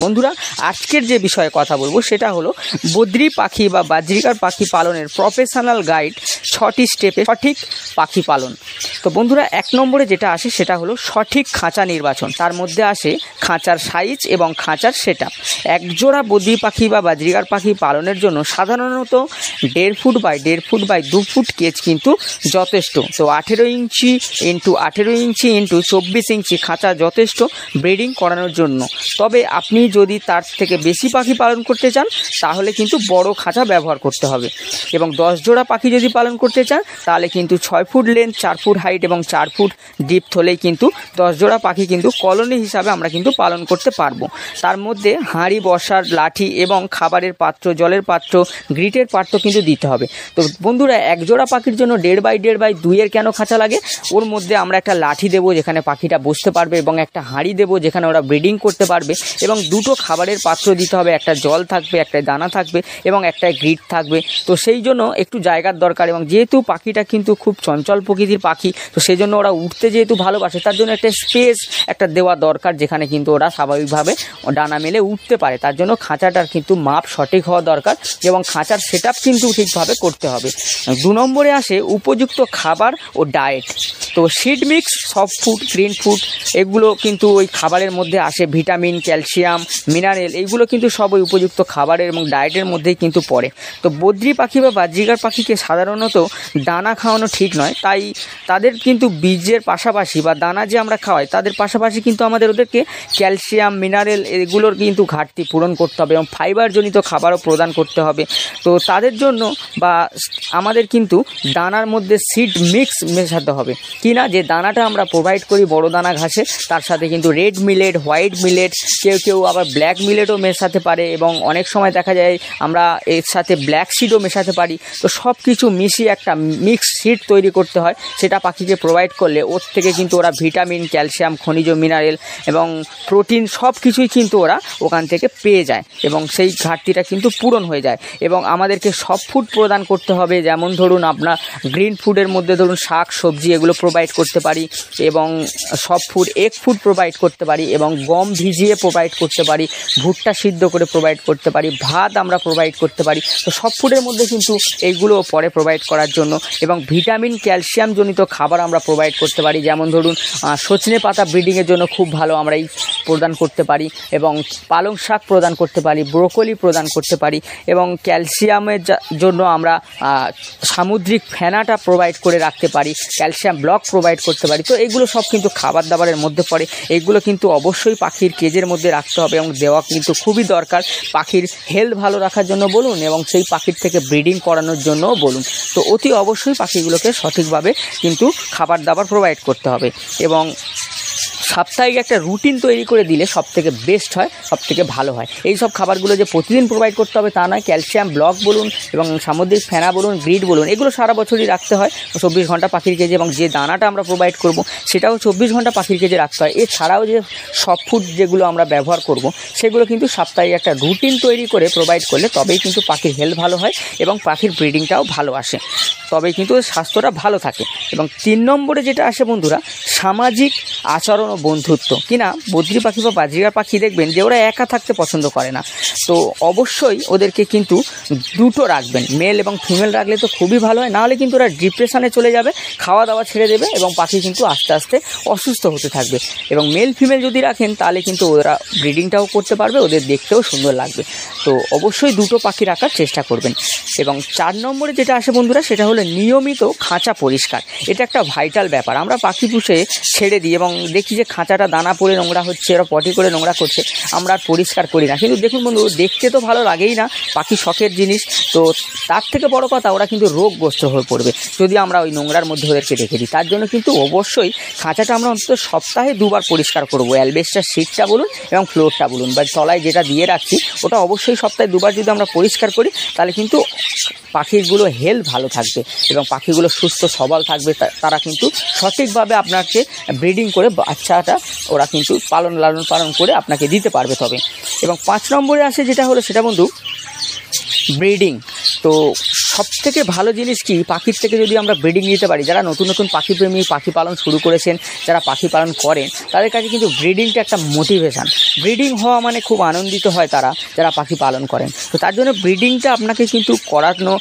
বন্ধুরা আজকের যে বিষয়ে কথা বলবো সেটা হলো বদ্রি পাখি বা বাজরিকার পাখি পালনের প্রফেশনাল গাইড 6টি স্টেপে সঠিক পাখি পালন। তো বন্ধুরা 1 নম্বরে যেটা আসে সেটা হলো সঠিক খাঁচা নির্বাচন। তার মধ্যে আসে খাঁচার সাইজ এবং খাঁচার সেটআপ। একজোড়া বদ্রি পাখি বা বাজরিকার পাখি পালনের জন্য সাধারণত 1.5 foot by 1.5 foot by 2 foot cage কিন্তু যথেষ্ট। তো 18 ইঞ্চি ইন্টু 18 ইঞ্চি ইন্টু 24 ইঞ্চি খাঁচা যথেষ্ট ব্রিডিং করানোর জন্য। তবে আপনি যদি তার থেকে বেশি পাখি পালন করতে চান তাহলে কিন্তু বড় খাঁচা ব্যবহার করতে হবে। এবং 10 জোড়া পাখি যদি পালন করতে চান তাহলে কিন্তু 6 ফুট লেন্থ, 4 ফুট হাইট এবং 4 ফুট ডিপথ হলেই কিন্তু 10 জোড়া পাখি কিন্তু কলোনি হিসাবে আমরা কিন্তু পালন করতে পারবো। তার মধ্যে হাঁড়ি, বসার লাঠি এবং খাবারের পাত্র, জলের পাত্র, গ্রিটের পাত্র কিন্তু দিতে হবে। তো বন্ধুরা এক জোড়া পাখির জন্য 1.5 বাই 1.5 বাই 2 এর কেন খাঁচা লাগে? ওর মধ্যে আমরা একটা লাঠি দেবো যেখানে পাখিটা বসতে পারবে এবং একটা হাঁড়ি দেবো যেখানে ওরা ব্রিডিং করতে পারবে এবং 2টো খাবারের পাত্র দিতে হবে, একটা জল থাকবে, একটা দানা থাকবে এবং একটা গ্রিট থাকবে। তো সেই জন্য একটু জায়গার দরকার এবং যেহেতু পাখিটা কিন্তু খুব চঞ্চল প্রকৃতির পাখি, তো সেই জন্য ওরা উঠতে যেহেতু ভালোবাসে তার জন্য একটা স্পেস একটা দেওয়া দরকার যেখানে কিন্তু ওরা স্বাভাবিকভাবে ডানা মেলে উঠতে পারে। তার জন্য খাঁচাটার কিন্তু মাপ সঠিক হওয়া দরকার এবং খাঁচার সেটআপ কিন্তু ঠিকভাবে করতে হবে। 2 নম্বরে আসে উপযুক্ত খাবার ও ডায়েট। তো seed mix, soft food, green food এগুলো কিন্তু ওই খাবারের মধ্যে আসে। ভিটামিন, ক্যালসিয়াম, মিনারেল এইগুলো কিন্তু সব ওই উপযুক্ত খাবারের এবং ডায়েটের মধ্যেই কিন্তু পড়ে। তো বদ্রি পাখি বা বাজরিকার পাখিকে সাধারণত দানা খাওয়ানো ঠিক নয়, তাই তাদের কিন্তু বীজের পাশাপাশি বা দানা যে আমরা খাওয়াই তাদের পাশাপাশি কিন্তু আমাদের ওদেরকে ক্যালসিয়াম, মিনারেল এগুলোর কিন্তু ঘাটতি পূরণ করতে হবে এবং ফাইবারজনিত খাবারও প্রদান করতে হবে। তো তাদের জন্য বা আমাদের কিন্তু দানার মধ্যে সিড মিক্স মেশাতে হবে, কি না যে দানাটা আমরা প্রোভাইড করি বড় দানা ঘাসে, তার সাথে কিন্তু রেড মিলেট, হোয়াইট মিলেট, কেউ আবার ব্ল্যাক মিলেটও মেশাতে পারে এবং অনেক সময় দেখা যায় আমরা এর সাথে ব্ল্যাক সিডও মেশাতে পারি। তো সব কিছু মিশিয়ে একটা মিক্স সিড তৈরি করতে হয়, সেটা পাখিকে প্রোভাইড করলে ওর থেকে কিন্তু ওরা ভিটামিন, ক্যালসিয়াম, খনিজ, মিনারেল এবং প্রোটিন সব কিছুই কিন্তু ওরা ওখান থেকে পেয়ে যায় এবং সেই ঘাটতিটা কিন্তু পূরণ হয়ে যায়। এবং আমাদেরকে সব ফুড প্রদান করতে হবে, যেমন ধরুন আপনার গ্রিন ফুডের মধ্যে ধরুন শাক সবজি এগুলো প্রোভাইড করতে পারি এবং সব ফুড এগ ফুড প্রোভাইড করতে পারি এবং গম ভিজিয়ে প্রোভাইড করতে পারি, ভুট্টা সিদ্ধ করে প্রোভাইড করতে পারি, ভাত আমরা প্রোভাইড করতে পারি। তো সব ফুডের মধ্যে কিন্তু এইগুলো পরে প্রোভাইড করার জন্য এবং ভিটামিন, ক্যালসিয়াম জনিত খাবার আমরা প্রোভাইড করতে পারি, যেমন ধরুন সজনে পাতা ব্রিডিংয়ের জন্য খুব ভালো আমরা এই প্রদান করতে পারি এবং পালং শাক প্রদান করতে পারি, ব্রোকলি প্রদান করতে পারি এবং ক্যালসিয়ামের জন্য আমরা সামুদ্রিক ফেনাটা প্রোভাইড করে রাখতে পারি, ক্যালসিয়াম ব্লক প্রোভাইড করতে পারি। তো এইগুলো সব কিন্তু খাবার দাবারের মধ্যে পড়ে। এইগুলো কিন্তু অবশ্যই পাখির কেজের মধ্যে রাখতে হবে এবং দেওয়া কিন্তু খুবই দরকার পাখির হেলথ ভালো রাখার জন্য বলুন এবং সেই পাখির থেকে ব্রিডিং করানোর জন্যও বলুন। তো অতি অবশ্যই পাখিগুলোকে সঠিকভাবে কিন্তু খাবার দাবার প্রোভাইড করতে হবে এবং সাপ্তাহিক একটা রুটিন তৈরি করে দিলে সবথেকে বেস্ট হয়, সবথেকে ভালো হয়। এই সব খাবারগুলো যে প্রতিদিন প্রোভাইড করতে হবে তা নয়, ক্যালসিয়াম ব্লক বলুন এবং সামুদ্রিক ফেনা বলুন, গ্রিড বলুন, এগুলো সারা বছরই রাখতে হয় 24 ঘন্টা পাখির কেজে এবং যে দানাটা আমরা প্রোভাইড করব সেটাও 24 ঘন্টা পাখির কেজে রাখতে হয়। এছাড়াও যে সব ফুড যেগুলো আমরা ব্যবহার করব সেগুলো কিন্তু সাপ্তাহিক একটা রুটিন তৈরি করে প্রোভাইড করলে তবেই কিন্তু পাখির হেলথ ভালো হয় এবং পাখির ব্রিডিংটাও ভালো আসে, তবেই কিন্তু স্বাস্থ্যটা ভালো থাকে। এবং 3 নম্বরে যেটা আসে বন্ধুরা সামাজিক আচরণ ও বন্ধুত্ব, কিনা বদ্রি পাখি বা বাজরিকার পাখি দেখবেন যে ওরা একা থাকতে পছন্দ করে না। তো অবশ্যই ওদেরকে কিন্তু 2টো রাখবেন, মেল এবং ফিমেল রাখলে তো খুবই ভালো হয়, নাহলে কিন্তু ওরা ডিপ্রেশনে চলে যাবে, খাওয়া দাওয়া ছেড়ে দেবে এবং পাখি কিন্তু আস্তে আস্তে অসুস্থ হতে থাকবে। এবং মেল ফিমেল যদি রাখেন তাহলে কিন্তু ওরা ব্রিডিংটাও করতে পারবে, ওদের দেখতেও সুন্দর লাগবে। তো অবশ্যই 2টো পাখি রাখার চেষ্টা করবেন। এবং 4 নম্বরে যেটা আসে বন্ধুরা সেটা হলো নিয়মিত খাঁচা পরিষ্কার। এটা একটা ভাইটাল ব্যাপার। আমরা পাখি পুষে ছেড়ে দিই এবং দেখি যে খাঁচাটা দানা পড়ে নোংরা হচ্ছে, ওরা পটি করে নোংরা করছে, আমরা আর পরিষ্কার করি না। কিন্তু দেখুন বন্ধু, দেখতে তো ভালো লাগেই না, পাখি শখের জিনিস। তো তার থেকে বড় কথা ওরা কিন্তু রোগগ্রস্ত হয়ে পড়বে যদি আমরা ওই নোংরার মধ্যে ওদেরকে রেখে দিই। তার জন্য কিন্তু অবশ্যই খাঁচাটা আমরা অন্তত সপ্তাহে 2 বার পরিষ্কার করবো। অ্যালবেস্টার শিটটা বলুন এবং ফ্লোরটা বলুন বা তলায় যেটা দিয়ে রাখছি ওটা অবশ্যই সপ্তাহে 2 বার যদি আমরা পরিষ্কার করি তাহলে কিন্তু পাখিগুলো হেলথ ভালো থাকবে এবং পাখিগুলো সুস্থ সবল থাকবে। তারা কিন্তু সঠিকভাবে আপনাকে ব্রিডিং করে বাচ্চাটা ওরা কিন্তু লালন পালন করে আপনাকে দিতে পারবে তবে। এবং 5 নম্বরে আসে যেটা হলো সেটা বন্ধু ব্রিডিং। তো সবথেকে ভালো জিনিস কি, পাখির থেকে যদি আমরা ব্রিডিং নিতে পারি, যারা নতুন নতুন পাখি প্রেমী, পাখি পালন শুরু করেছেন, যারা পাখি পালন করেন, তাদের কাছে কিন্তু ব্রিডিংটা একটা মোটিভেশান। ব্রিডিং হওয়া মানে খুব আনন্দিত হয় তারা, যারা পাখি পালন করেন। তো তার জন্য ব্রিডিংটা আপনাকে কিন্তু করানো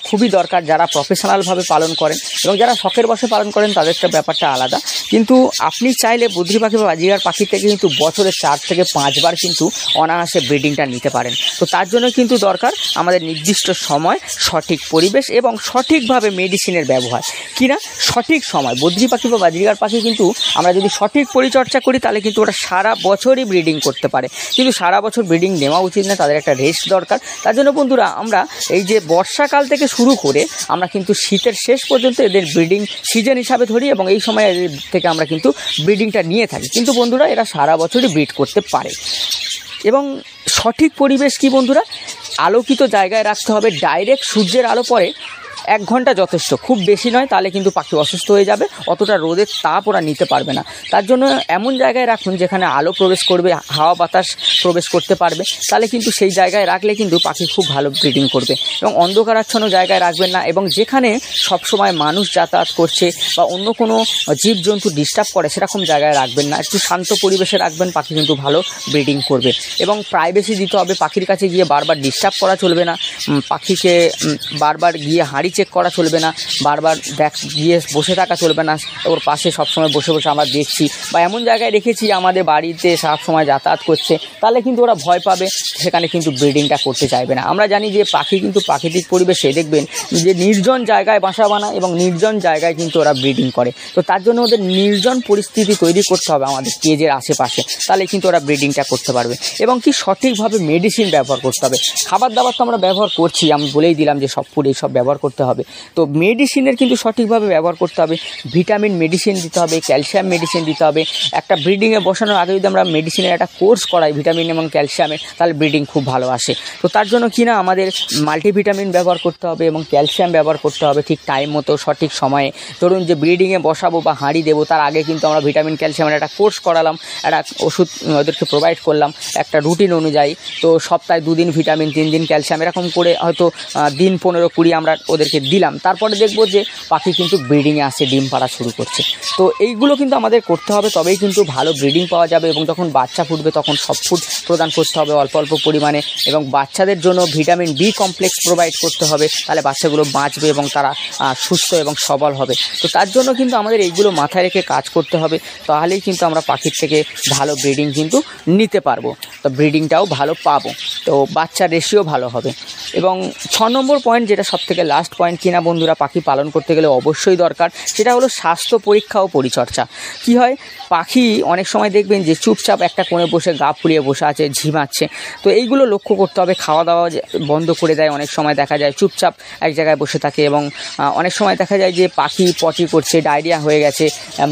খুবই দরকার, যারা প্রফেশনালভাবে পালন করেন, এবং যারা শখের বশে পালন করেন তাদেরটা ব্যাপারটা আলাদা। কিন্তু আপনি চাইলে বদ্রি পাখি বা বাজিগার পাখির থেকে কিন্তু বছরে 4 থেকে 5 বার কিন্তু অনায়াসে ব্রিডিংটা নিতে পারেন। তো তার জন্য কিন্তু দরকার আমাদের নির্দিষ্ট সময়, সঠিক পরিবেশ এবং সঠিকভাবে মেডিসিনের ব্যবহার। কিনা সঠিক সময়, বদ্রি পাখি বা বাজিগার পাখি কিন্তু আমরা যদি সঠিক পরিচর্যা করি তাহলে কিন্তু ওরা সারা বছরই ব্রিডিং করতে পারে। কিন্তু সারা বছর ব্রিডিং নেওয়া উচিত না, তাদের একটা রেস্ট দরকার। তার জন্য বন্ধুরা আমরা এই যে বর্ষাকাল থেকে শুরু করে আমরা কিন্তু শীতের শেষ পর্যন্ত এদের ব্রিডিং সিজন হিসাবে ধরি, এবং এই সময় এদের থেকে আমরা কিন্তু ব্রিডিংটা নিয়ে থাকি। কিন্তু বন্ধুরা এরা সারা বছরই ব্রিড করতে পারে। এবং সঠিক পরিবেশ কি বন্ধুরা, আলোকিত জায়গায় রাখতে হবে। ডাইরেক্ট সূর্যের আলো পড়ে 1 ঘন্টা যথেষ্ট, খুব বেশি নয়, তাহলে কিন্তু পাখি অসুস্থ হয়ে যাবে, অতটা রোদের তাপ ওরা নিতে পারবে না। তার জন্য এমন জায়গায় রাখুন যেখানে আলো প্রবেশ করবে, হাওয়া বাতাস প্রবেশ করতে পারবে, তাহলে কিন্তু সেই জায়গায় রাখলে কিন্তু পাখি খুব ভালো ব্রিডিং করবে। এবং অন্ধকারাচ্ছন্ন জায়গায় রাখবেন না, এবং যেখানে সবসময় মানুষ যাতায়াত করছে বা অন্য কোনো জীবজন্তু ডিস্টার্ব করে সেরকম জায়গায় রাখবেন না, একটু শান্ত পরিবেশে রাখবেন, পাখি কিন্তু ভালো ব্রিডিং করবে। এবং প্রাইভেসি দিতে হবে, পাখির কাছে গিয়ে বারবার ডিস্টার্ব করা চলবে না, পাখিকে বারবার গিয়ে হাঁড়ি চেক করা চলবে না, বারবার গিয়ে বসে থাকা চলবে না, ওর পাশে সবসময় বসে বসে আমরা দেখছি বা এমন জায়গায় রেখেছি আমাদের বাড়িতে সব সময় যাতায়াত করছে, তাহলে কিন্তু ওরা ভয় পাবে, সেখানে কিন্তু ব্রিডিংটা করতে চাইবে না। আমরা জানি যে পাখি কিন্তু প্রাকৃতিক পরিবেশে দেখবেন যে নির্জন জায়গায় বাসা বানায় এবং নির্জন জায়গায় কিন্তু ওরা ব্রিডিং করে। তো তার জন্য ওদের নির্জন পরিস্থিতি তৈরি করতে হবে আমাদের কেজের আশেপাশে, তাহলে কিন্তু ওরা ব্রিডিংটা করতে পারবে। এবং কি সঠিকভাবে মেডিসিন ব্যবহার করতে হবে। খাবার দাবার তো আমরা ব্যবহার করছি, আমি বলেই দিলাম যে সব ফুড এইসব ব্যবহার করতে হবে। তো মেডিসিনের কিন্তু সঠিকভাবে ব্যবহার করতে হবে, ভিটামিন মেডিসিন দিতে হবে, ক্যালসিয়াম মেডিসিন দিতে হবে। একটা ব্রিডিংয়ে বসানোর আগে যদি আমরা মেডিসিনের একটা কোর্স করাই ভিটামিন এবং ক্যালসিয়ামের, তাহলে ব্রিডিং খুব ভালো আসে। তো তার জন্য কি না আমাদের মাল্টিভিটামিন ব্যবহার করতে হবে এবং ক্যালসিয়াম ব্যবহার করতে হবে ঠিক টাইম মতো, সঠিক সময়ে। ধরুন যে ব্রিডিংয়ে বসাবো বা হাঁড়ি দেবো, তার আগে কিন্তু আমরা ভিটামিন ক্যালসিয়ামের একটা কোর্স করালাম, একটা ওষুধ ওদেরকে প্রোভাইড করলাম একটা রুটিন অনুযায়ী। তো সপ্তাহে 2 দিন ভিটামিন, 3 দিন ক্যালসিয়াম, এরকম করে হয়তো দিন 15-20 আমরা ওদেরকে দিলাম। তারপরে দেখবো যে পাখি কিন্তু ব্রিডিংয়ে আসে, ডিম পাড়া শুরু করছে। তো এইগুলো কিন্তু আমাদের করতে হবে, তবেই কিন্তু ভালো ব্রিডিং পাওয়া যাবে। এবং যখন বাচ্চা ফুটবে তখন সব ফুড প্রদান করতে হবে অল্প অল্প পরিমাণে, এবং বাচ্চাদের জন্য ভিটামিন বি কমপ্লেক্স প্রোভাইড করতে হবে, তাহলে বাচ্চাগুলো বাঁচবে এবং তারা সুস্থ এবং সবল হবে। তো তার জন্য কিন্তু আমাদের এইগুলো মাথায় রেখে কাজ করতে হবে, তাহলেই কিন্তু আমরা পাখির থেকে ভালো ব্রিডিং কিন্তু নিতে পারবো, তো ব্রিডিংটাও ভালো পাবো, তো বাচ্চার রেশিও ভালো হবে। এবং 6 নম্বর পয়েন্ট, যেটা সবথেকে লাস্ট পয়েন্ট কিনা বন্ধুরা পাখি পালন করতে গেলে অবশ্যই দরকার, সেটা হলো স্বাস্থ্য পরীক্ষা ও পরিচর্যা। কি হয়, পাখি অনেক সময় দেখবেন যে চুপচাপ একটা কোণে বসে গা ফুলিয়ে বসে আছে, ঝিমাচ্ছে। তো এইগুলো লক্ষ্য করতে হবে। খাওয়া দাওয়া বন্ধ করে দেয়, অনেক সময় দেখা যায় চুপচাপ এক জায়গায় বসে থাকে, এবং অনেক সময় দেখা যায় যে পাখি পটি করছে, ডায়রিয়া হয়ে গেছে,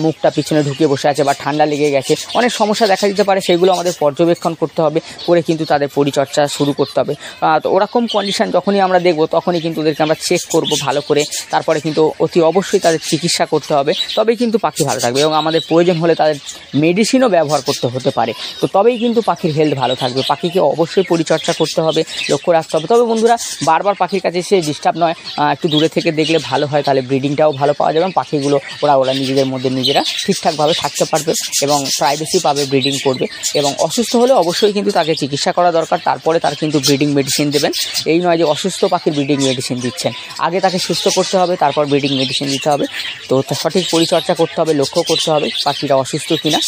মুখটা পিছনে ঢুকে বসে আছে, বা ঠান্ডা লেগে গেছে, অনেক সমস্যা দেখা দিতে পারে। সেগুলো আমাদের পর্যবেক্ষণ করতে হবে, করে কিন্তু তাদের পরিচর্যা শুরু করতে হবে। তো ওরকম কন্ডিশন যখনই আমরা দেখব তখনই কিন্তু ওদেরকে আমরা চেক করব ভালো করে, তারপরে কিন্তু অতি অবশ্যই তাদের চিকিৎসা করতে হবে, তবেই কিন্তু পাখি ভালো থাকবে। এবং আমাদের প্রয়োজন হলে তাদের মেডিসিনও ব্যবহার করতে হতে পারে, তো তবেই কিন্তু পাখির হেলথ ভালো থাকবে। পাখিকে অবশ্যই পরিচর্যা করতে হবে, লক্ষ্য রাখতে হবে। তবে বন্ধুরা বারবার পাখির কাছে এসে ডিস্টার্ব নয়, একটু দূরে থেকে দেখলে ভালো হয়, তাহলে ব্রিডিংটাও ভালো পাওয়া যাবে। পাখিগুলো ওরা নিজেদের মধ্যে নিজেরা ঠিকঠাকভাবে থাকতে পারবে এবং প্রাইভেসি পাবে, ব্রিডিং করবে। এবং অসুস্থ হলে অবশ্যই কিন্তু তাকে চিকিৎসা করা দরকার, তারপরে তার কিন্তু ব্রিডিং মেডিসিন দেবেন। এই নয় যে অসুস্থ পাখির ব্রিডিং মেডিসিন দিচ্ছেন, আগে তাকে সুস্থ করতে হবে, তারপর ব্রিডিং মেডিসিন দিতে হবে। তো সঠিক পরিচর্যা করতে হবে, লক্ষ্য করতে হবে পাখিরা অসুস্থ কিনা।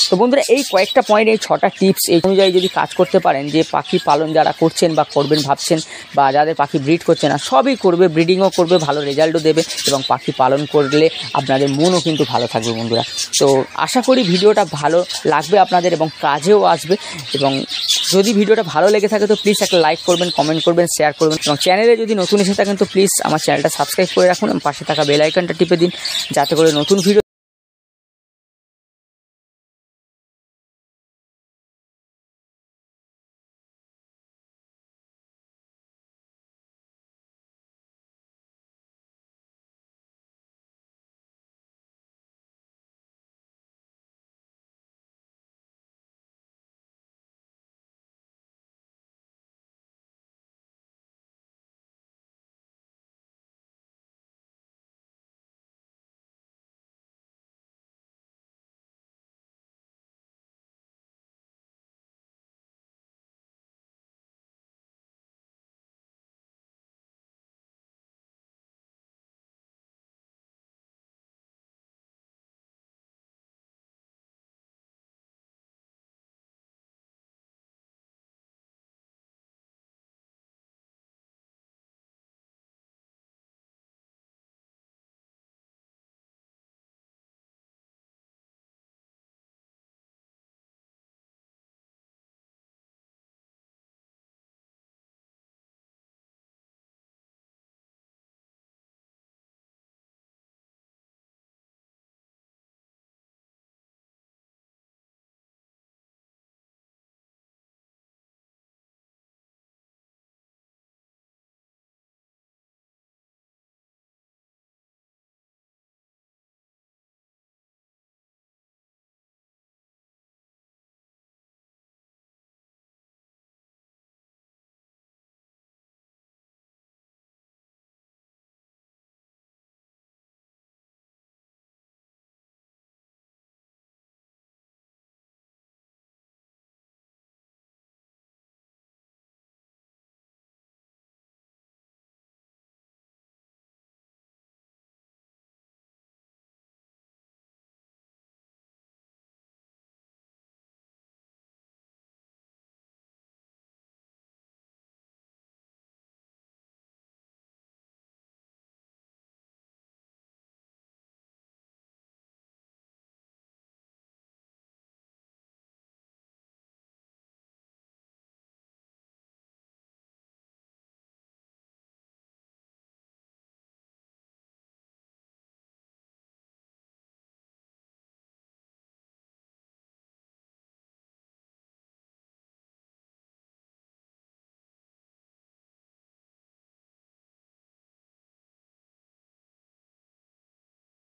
তো বন্ধুরা এই কয়েকটা পয়েন্ট, এই 6টা টিপস এই অনুযায়ী যদি কাজ করতে পারেন, যে পাখি পালন যারা করছেন বা করবেন ভাবছেন, বা যাদের পাখি ব্রিড করছে না, সবই করবে, ব্রিডিংও করবে, ভালো রেজাল্টও দেবে, এবং পাখি পালন করলে আপনাদের মনও কিন্তু ভালো থাকবে বন্ধুরা। তো আশা করি ভিডিওটা ভালো লাগবে আপনাদের এবং কাজেও আসবে। এবং যদি ভিডিওটা ভালো লেগে থাকে তো প্লিজ একটা লাইক করবেন, কমেন্ট করবেন, শেয়ার করবেন, এবং চ্যানেলে যদি নতুন এসে থাকেন তো প্লিজ আমার চ্যানেলটা সাবস্ক্রাইব করে রাখুন এবং পাশে থাকা বেল আইকনটা টিপে দিন, যাতে করে নতুন ভিডিও